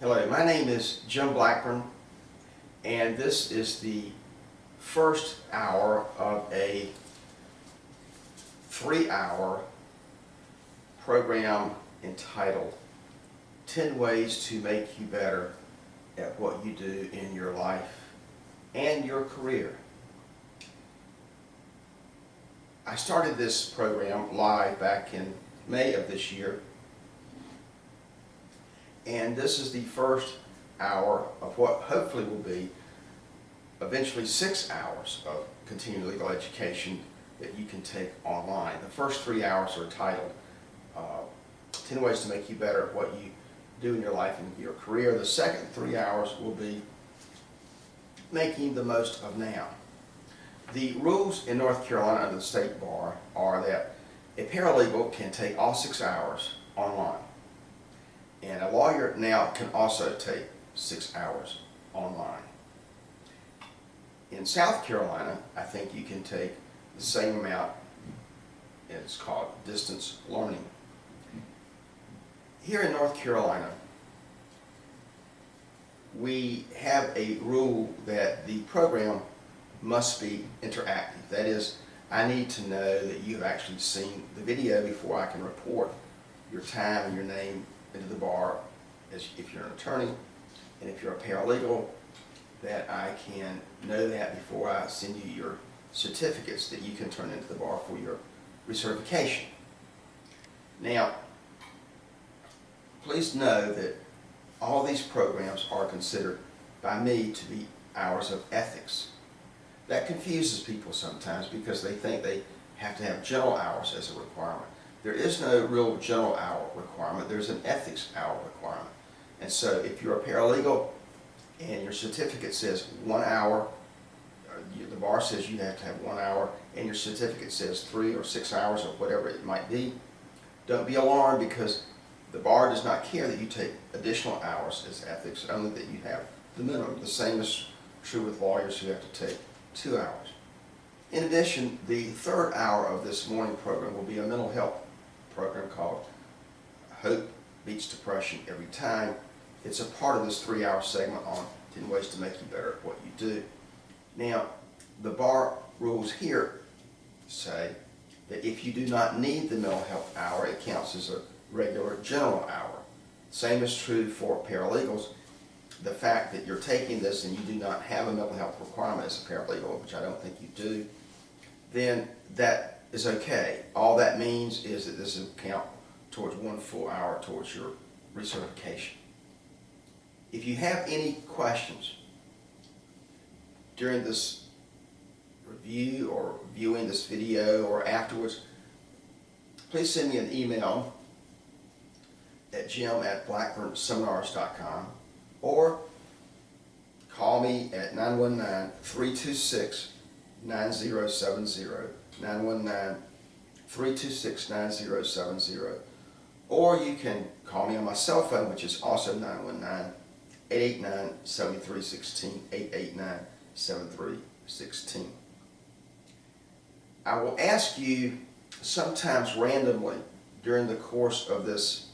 Hello, my name is Jim Blackburn, and this is the first hour of a 3-hour program entitled 10 Ways to Make You Better at What You Do in Your Life and Your Career. I started this program live back in May of this year, and this is the first hour of what hopefully will be eventually 6 hours of continuing legal education that you can take online. The first 3 hours are titled 10 Ways to Make You Better at What You Do in Your Life and Your Career. The second 3 hours will be making the most of now. The rules in North Carolina under the State Bar are that a paralegal can take all 6 hours online. And a lawyer now can also take 6 hours online. In South Carolina, I think you can take the same amount. It's called distance learning. Here in North Carolina, we have a rule that the program must be interactive. That is, I need to know that you have actually seen the video before I can report your time and your name into the bar, as if you're an attorney, and if you're a paralegal, that I can know that before I send you your certificates that you can turn into the bar for your recertification. Now, please know that all these programs are considered by me to be hours of ethics. That confuses people sometimes because they think they have to have general hours as a requirement. There is no real general hour requirement. There's an ethics hour requirement. And so if you're a paralegal and your certificate says 1 hour, the bar says you have to have 1 hour, and your certificate says 3 or 6 hours or whatever it might be, don't be alarmed, because the bar does not care that you take additional hours as ethics, only that you have the minimum. The same is true with lawyers who have to take 2 hours. In addition, the third hour of this morning program will be a mental health program called Hope Beats Depression Every Time. It's a part of this 3-hour segment on 10 ways to make you better at what you do. Now, the bar rules here say that if you do not need the mental health hour, it counts as a regular general hour. Same is true for paralegals. The fact that you're taking this and you do not have a mental health requirement as a paralegal, which I don't think you do, then that is okay. All that means is that this will count towards 1 full hour towards your recertification. If you have any questions during this review or viewing this video or afterwards, please send me an email at jim@blackburnseminars.com or call me at 919-326-9070, 919-326-9070, or you can call me on my cell phone, which is also 919-889-7316, 889-7316. I will ask you sometimes randomly during the course of this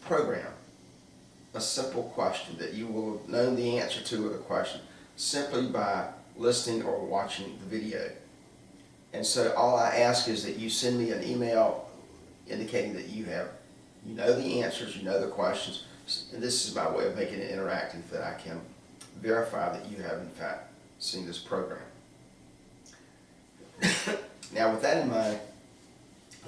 program a simple question that you will have known the answer to with a question simply by listening or watching the video. And so all I ask is that you send me an email indicating that you know the answers, you know the questions, and this is my way of making it interactive, that I can verify that you have in fact seen this program. Now, with that in mind,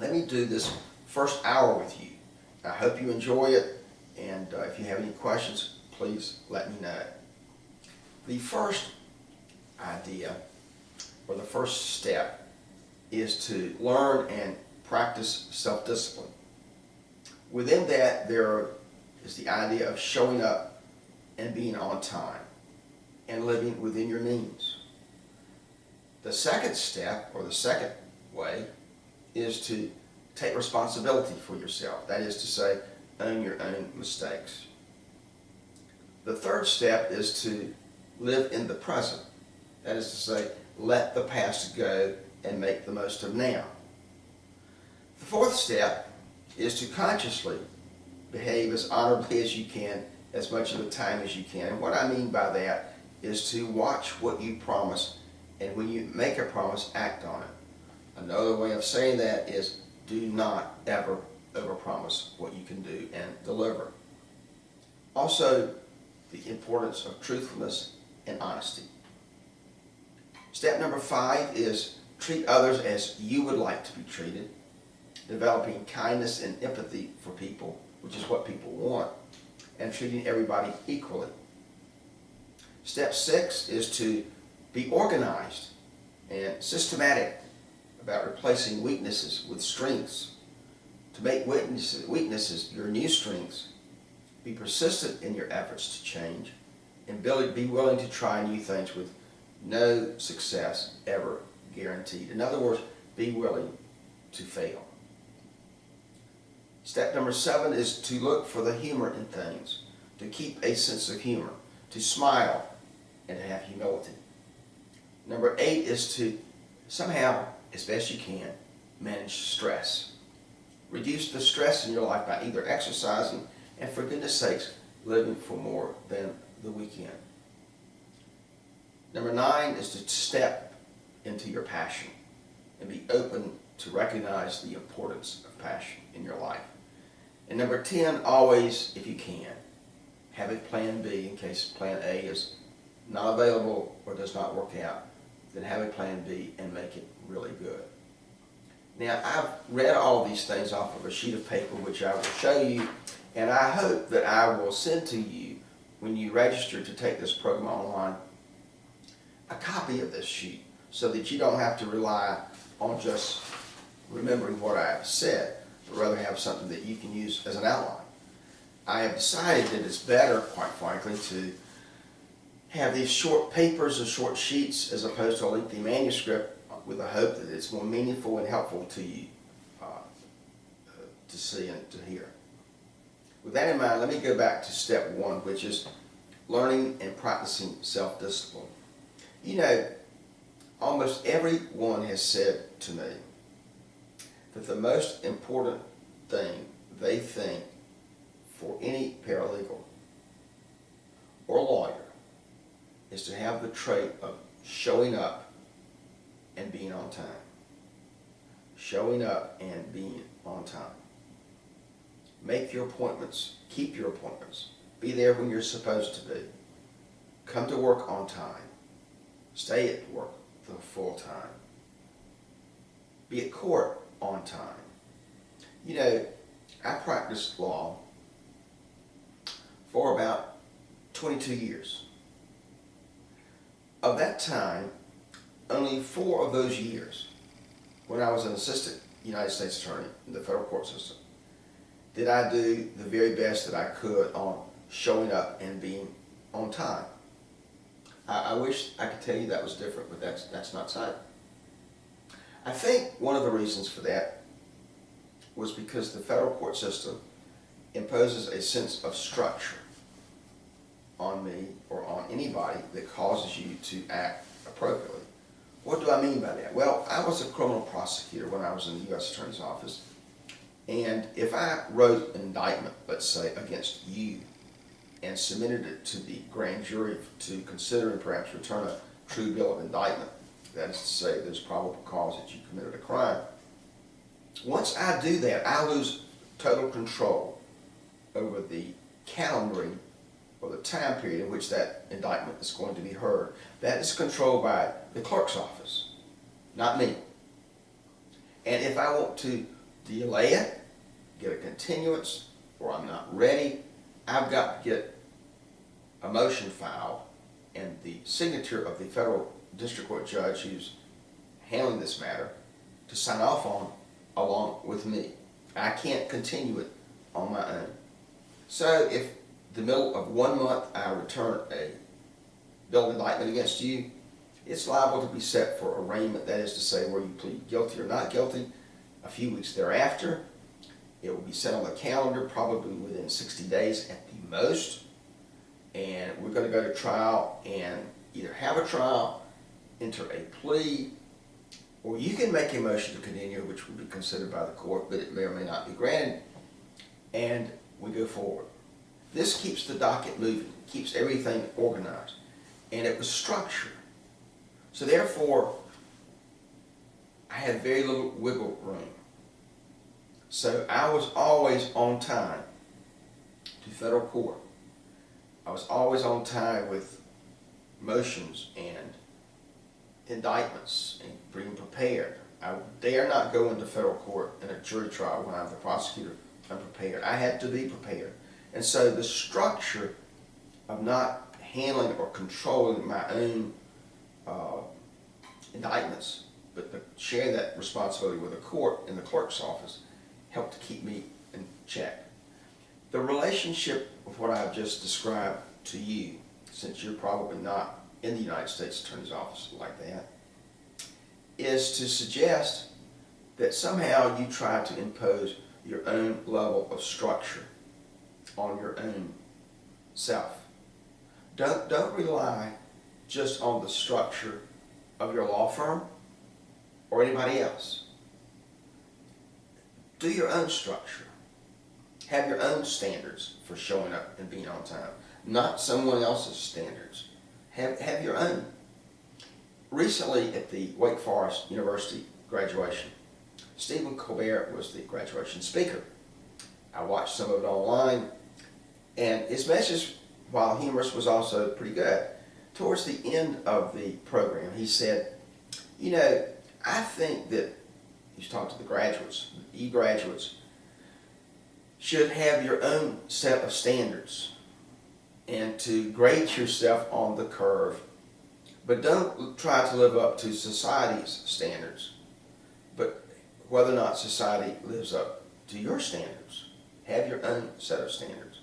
let me do this first hour with you. I hope you enjoy it, and if you have any questions, please let me know. The first idea, or the first step, is to learn and practice self-discipline. Within that, there is the idea of showing up and being on time and living within your means. The second step, or the second way, is to take responsibility for yourself. That is to say, own your own mistakes. The third step is to live in the present. That is to say, let the past go and make the most of now. The fourth step is to consciously behave as honorably as you can as much of the time as you can. And what I mean by that is to watch what you promise, and when you make a promise, act on it. Another way of saying that is do not ever overpromise what you can do and deliver. Also, the importance of truthfulness and honesty. Step number 5 is treat others as you would like to be treated, developing kindness and empathy for people, which is what people want, and treating everybody equally. Step 6 is to be organized and systematic about replacing weaknesses with strengths, to make weaknesses your new strengths, be persistent in your efforts to change, and be willing to try new things with no success ever guaranteed. In other words, be willing to fail. Step number 7 is to look for the humor in things, to keep a sense of humor, to smile, and to have humility. Number 8 is to somehow, as best you can, manage stress. Reduce the stress in your life by either exercising and, for goodness sakes, living for more than the weekend. Number 9 is to step into your passion and be open to recognize the importance of passion in your life. And number 10, always, if you can, have a plan B in case plan A is not available or does not work out. Then have a plan B and make it really good. Now, I've read all these things off of a sheet of paper, which I will show you, and I hope that I will send to you, when you register to take this program online, a copy of this sheet so that you don't have to rely on just remembering what I have said, but rather have something that you can use as an outline. I have decided that it's better, quite frankly, to have these short papers or short sheets as opposed to a lengthy manuscript, with the hope that it's more meaningful and helpful to you to see and to hear. With that in mind, let me go back to step 1, which is learning and practicing self-discipline. You know, almost everyone has said to me that the most important thing they think for any paralegal or lawyer is to have the trait of showing up and being on time. Showing up and being on time. Make your appointments. Keep your appointments. Be there when you're supposed to be. Come to work on time. Stay at work the full time. Be at court on time. You know, I practiced law for about 22 years. Of that time, only 4 of those years, when I was an assistant United States attorney in the federal court system, did I do the very best that I could on showing up and being on time. I wish I could tell you that was different, but that's not so. I think one of the reasons for that was because the federal court system imposes a sense of structure on me or on anybody that causes you to act appropriately. What do I mean by that? Well, I was a criminal prosecutor when I was in the U.S. Attorney's Office, and if I wrote an indictment, let's say, against you, and submitted it to the grand jury to consider and perhaps return a true bill of indictment, that is to say there's probable cause that you committed a crime, once I do that, I lose total control over the calendaring or the time period in which that indictment is going to be heard. That is controlled by the clerk's office, not me. And if I want to delay it, get a continuance, or I'm not ready, I've got to get a motion filed and the signature of the federal district court judge who's handling this matter to sign off on along with me. I can't continue it on my own. So if the middle of 1 month I return a bill of indictment against you, it's liable to be set for arraignment, that is to say where you plead guilty or not guilty. A few weeks thereafter, it will be set on the calendar probably within 60 days at the most, and we're going to go to trial and either have a trial, enter a plea, or you can make a motion to continue, which will be considered by the court, but it may or may not be granted, and we go forward. This keeps the docket moving, keeps everything organized, and it was structured. So therefore, I had very little wiggle room. So I was always on time to federal court. I was always on time with motions and indictments and being prepared. I dare not go into federal court in a jury trial when I'm the prosecutor unprepared. I had to be prepared. And so the structure of not handling or controlling my own indictments, but to share that responsibility with the court in the clerk's office, helped to keep me in check. The relationship of what I've just described to you, since you're probably not in the United States Attorney's Office like that, is to suggest that somehow you try to impose your own level of structure on your own self. Don't rely just on the structure of your law firm or anybody else. Do your own structure. Have your own standards for showing up and being on time, not someone else's standards. Have your own. Recently at the Wake Forest University graduation, Stephen Colbert was the graduation speaker. I watched some of it online, and his message, while humorous, was also pretty good. Towards the end of the program, he said, you know, I think that, he's talking to the graduates, the e-graduates, should have your own set of standards and to grade yourself on the curve. But don't try to live up to society's standards, but whether or not society lives up to your standards. Have your own set of standards.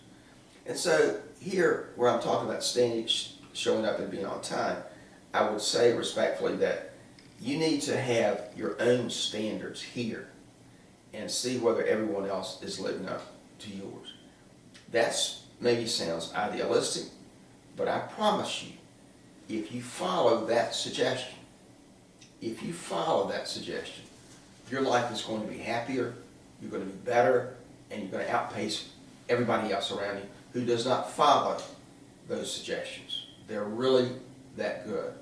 And so here, where I'm talking about standing, showing up and being on time, I would say respectfully that you need to have your own standards here and see whether everyone else is living up to yours. That's maybe sounds idealistic, but I promise you, if you follow that suggestion, your life is going to be happier, you're going to be better, and you're going to outpace everybody else around you who does not follow those suggestions. They're really that good.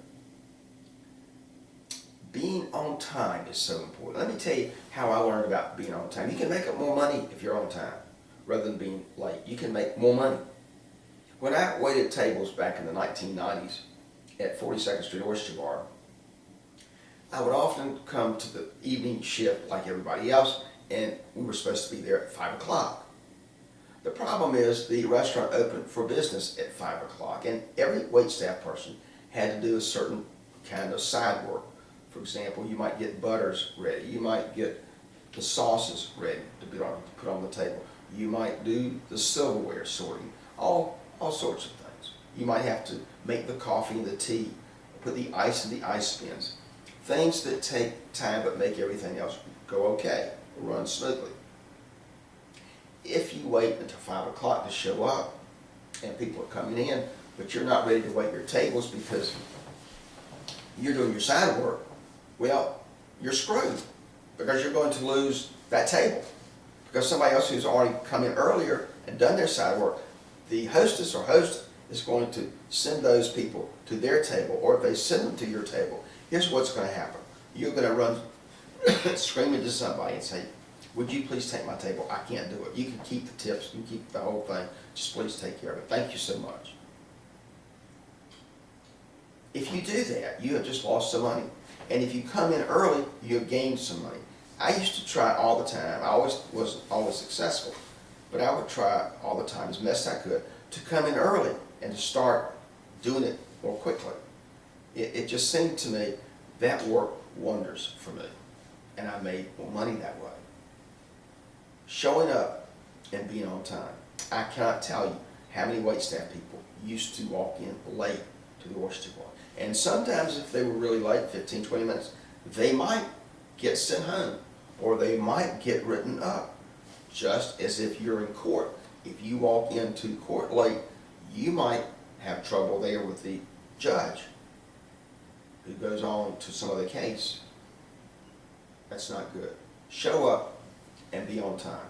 Being on time is so important. Let me tell you how I learned about being on time. You can make up more money if you're on time rather than being late. You can make more money. When I waited tables back in the 1990s at 42nd Street Oyster Bar, I would often come to the evening shift like everybody else, and we were supposed to be there at 5 o'clock. The problem is the restaurant opened for business at 5 o'clock, and every waitstaff person had to do a certain kind of side work. For example, you might get butters ready, you might get the sauces ready to put on the table, you might do the silverware sorting, all sorts of things. You might have to make the coffee and the tea, put the ice in the ice bins. Things that take time but make everything else go okay, run smoothly. If you wait until 5 o'clock to show up and people are coming in, but you're not ready to wait your tables because you're doing your side work, well, you're screwed because you're going to lose that table. Because somebody else who's already come in earlier and done their side work, the hostess or host is going to send those people to their table, or if they send them to your table, here's what's going to happen. You're going to run screaming to somebody and say, would you please take my table? I can't do it. You can keep the tips, you can keep the whole thing, just please take care of it. Thank you so much. If you do that, you have just lost some money. And if you come in early, you have gained some money. I used to try all the time. I wasn't always successful, but I would try all the time as best I could to come in early and to start doing it more quickly. It just seemed to me that worked wonders for me, and I made more money that way. Showing up and being on time. I cannot tell you how many waitstaff people used to walk in late to the oyster bar. And sometimes if they were really late, 15, 20 minutes, they might get sent home or they might get written up, just as if you're in court. If you walk into court late, you might have trouble there with the judge who goes on to some other case. That's not good. Show up and be on time.